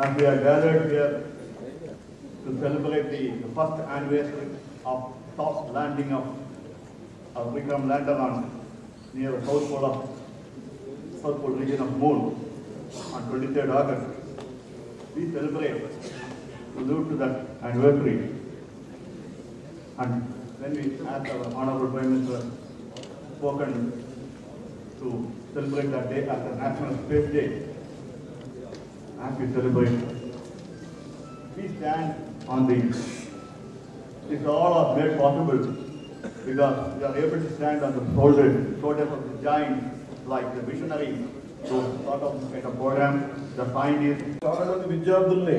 as we are gathered here to celebrate the first anniversary of soft landing of Vikram lander on near the South Pole region of Moon on 23rd August. We celebrate to live to that anniversary. And when we asked our Honorable Prime Minister spoken to celebrate that day as a National Space Day, as we celebrate, we stand on this all are made possible because we are able to stand on the shoulders of the giants like the visionaries who thought of kind of program, the scientists. చాలా మంది విద్యార్థుల్ని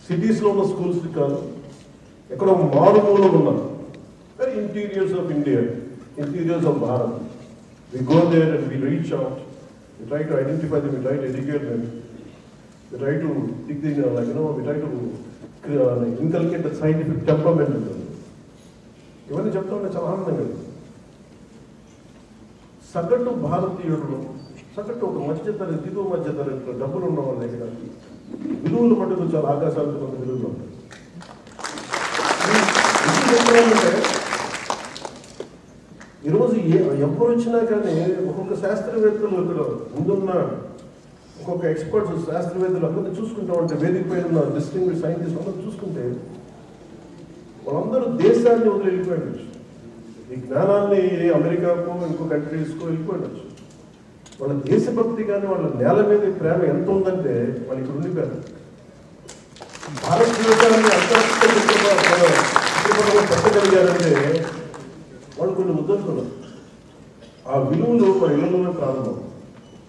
cities లో ఉన్న schools కాదు ఎక్కడో మారుమూలలో ఉన్నారు very interiors of India interiors of Bharat we go there and we reach out we try to identify them we try to educate them we try to think the like we try to inculcate the scientific temperament ఉంటుంది. ఇవన్నీ చెప్తా ఉంటే చాలా ఆనందంగా సగటు భారతీయుడు సగటు ఒక మధ్యతరగతి దిగువ మధ్యతరగతి డబ్బులు ఉన్న వాళ్ళ దగ్గర విలువలు మటుకు చాలా ఆకాశాలకు కొంత విలువలు ఉంటాయి. ఈరోజు ఎవరు వచ్చినా కానీ ఒక్కొక్క శాస్త్రవేత్తలు ఇక్కడ ముందున్న ఒక్కొక్క ఎక్స్పర్ట్స్ శాస్త్రవేత్తలు అందరినీ చూసుకుంటా ఉంటే వేదిక పైన ఉన్న డిస్టింగ్విష్డ్ సైంటిస్ట్ అందరూ చూసుకుంటే వాళ్ళందరూ దేశాన్ని వదిలి వెళ్ళిపోయిండొచ్చు, ఈ జ్ఞానాన్ని అమెరికాకో ఇంకో కంట్రీస్కో వెళ్ళిపోయిండొచ్చు. వాళ్ళ దేశభక్తి కానీ వాళ్ళ నేల మీద ప్రేమ ఎంత ఉందంటే వాళ్ళు ఇక్కడ ఉండిపోయారు. భారతదేశాన్ని పెట్టగలిగారంటే వాళ్ళు కొన్ని ముద్దలు. ఆ విలువలు మన ఇళ్లలోనే ప్రారంభం,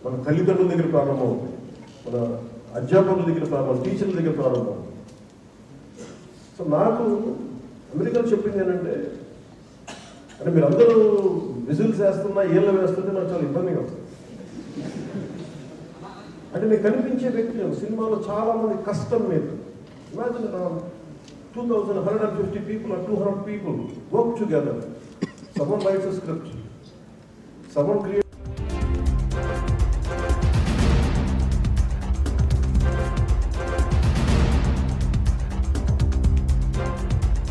మన తల్లిదండ్రుల దగ్గర ప్రారంభం, మన అధ్యాపకుల దగ్గర ప్రారంభం, టీచర్ల దగ్గర ప్రారంభం. సో నాకు అమెరికాలో చెప్పింది ఏంటంటే అంటే మీరందరూ విజిల్స్ వేస్తున్నా ఏళ్ళు వేస్తుంటే నాకు చాలా ఇబ్బందిగా ఉంది. అంటే నేను కనిపించే వ్యక్తి సినిమాలో చాలా మంది కష్టం మీద imagine 2,150 people or 200 people work together. Someone writes a script, someone creates